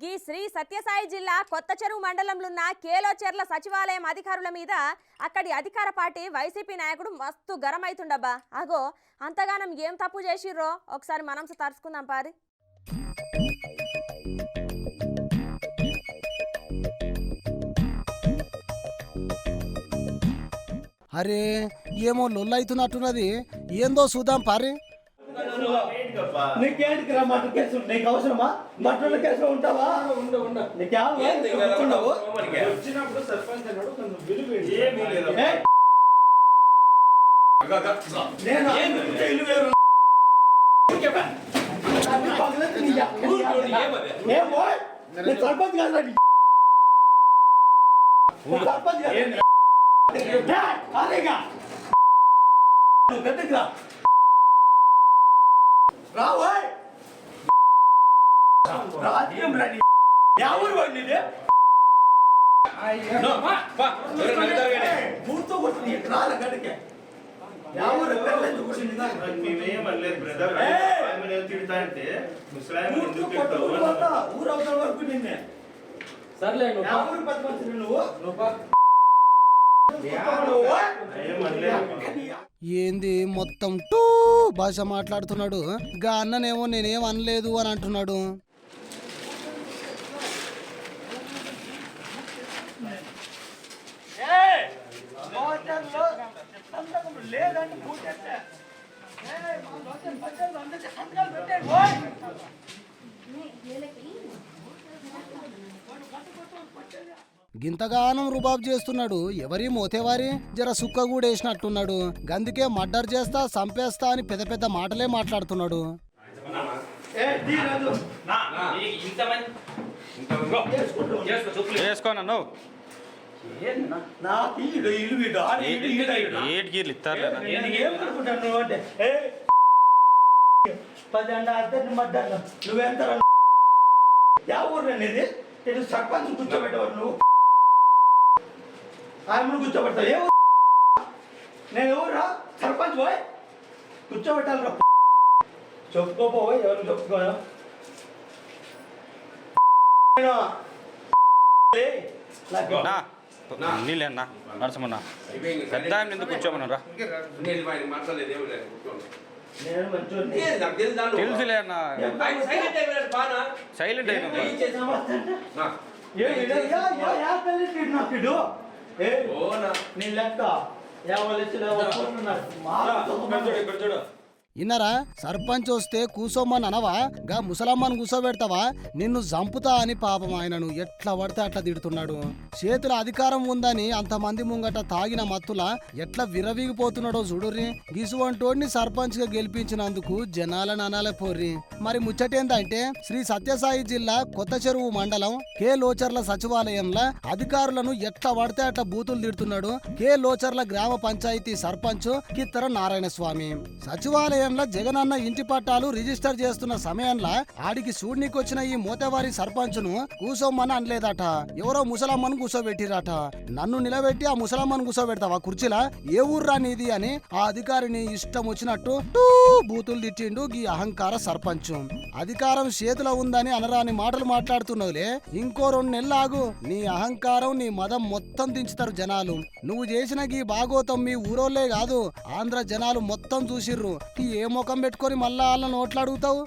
గీ శ్రీ సత్యసాయి జిల్లా కొత్త చెరువు మండలంలోన్న కేలోచెర్ల సచివాలయం అధికారుల మీద అక్కడి అధికార పార్టీ వైసీపీ నాయకుడు మస్తు గరమైతుండబ్బా. అగో అంతగానం ఏం తప్పు చేసిర్రో ఒకసారి మనం తరుచుకుందాం పారి. అరే ఏమో లొల్లైతున్నట్టున్నది, ఏందో చూద్దాం పారి. నీకేంటికి రా మటన్ కేసు? నీకు అవసరమా? మటన్ కేసులో ఉంటావా? వచ్చినప్పుడు సర్పంచ్ అన్నాడు కొంచెం విలువ సర్పంచ్ కాదు సర్పంచ్ పెద్దగా రావోయ్ రాజ్యం రాని ఎవరు వాడిని పూర్తో కొట్టింది రాల గడికే ఎవరు పెళ్ళెందుకు కొట్టింది మేమేమనలేదు బ్రదర్. ఆయన తిడతా అంటే ముస్లాం ఎందుకు తిడతావు? ఊరవతల వరకు నిన్నే సర్లే ఎవరు పెద్ద మంత్రి నువ్వు ఏంది మొత్తం టూ భాష మాట్లాడుతున్నాడు. గా అన్ననేమో నేనేం అనలేదు అని అంటున్నాడు. గింతగానం రుబాబ్ చేస్తున్నాడు. ఎవరి మోతేవారి జర సుక్క కూడా వేసినట్టున్నాడు. గందుకే మర్డర్ చేస్తా చంపేస్తా అని పెద్ద పెద్ద మాటలే మాట్లాడుతున్నాడు. నువ్వెంత ఊరు సర్పంచ్ కూర్చోబెట్టేవారు నువ్వు ఆయన కూర్చోబెడతావు. ఏ నేను ఎవరురా? సర్పంచ్ పోయి కూర్చోబెట్టాలి రా. చెప్పుకోపోయి ఎవరు చెప్పుకోను నీళ్ళన్నా నరసమన్నా పెద్ద ఎందుకు కూర్చోమన్నారా? తెలుసులే అన్న, సైలెంట్ అయినా నీ లెక్క ఇన్నరా సర్పంచ్ వస్తే కూసోమ్మని అనవా? గా ముసలమ్మను కూసోబెడతావా? నిన్ను చంపుతా అని పాపం ఆయనను ఎట్లా పడితే అట్లా తిడుతున్నాడు. చేతుల అధికారం ఉందని అంతమంది ముంగట తాగిన మత్తుల ఎట్లా విరవీగిపోతున్నాడో చూడుర్రి. గిసువంటోడిని సర్పంచ్ గా గెలిపించినందుకు జనాలను అనాలే పోర్రి. మరి ముచ్చటేందంటే శ్రీ సత్యసాయి జిల్లా కొత్త చెరువు మండలం కేలోచెర్ల సచివాలయంలో అధికారులను ఎట్లా పడితే అట్లా బూతులు తిడుతున్నాడు కేలోచెర్ల గ్రామ పంచాయతీ సర్పంచ్ కిత్తర నారాయణ స్వామి. సచివాలయం జగనన్న ఇంటి పట్టాలు రిజిస్టర్ చేస్తున్న సమయంలో ఆడికి చూడ్నికొచ్చిన ఈ మోతేవారి సర్పంచ్ను కూసోమ్మని అనలేదట. ఎవరో ముసలమ్మను కూసోబెట్టిరట. నన్ను నిలబెట్టి ఆ ముసలమ్మను కూసోబెడతావా కుర్చీలా? ఏ ఊర్రా నీది అని ఆ అధికారిని ఇష్టం వచ్చినట్టు బూతులు తిట్టిండు ఈ అహంకార సర్పంచ్. అధికారం చేతిలో ఉందని అనరాని మాటలు మాట్లాడుతున్నావులే. ఇంకో 2 నెలలు ఆగు, నీ అహంకారం నీ మదం మొత్తం దించుతారు జనాలు. నువ్వు చేసిన గీ భాగోతం మీ ఊరోళ్లే కాదు ఆంధ్ర జనాలు మొత్తం చూసిర్రు. ఏ ముఖం పెట్టుకొని మళ్ళా వాళ్ళని ఓట్లు అడుగుతావు?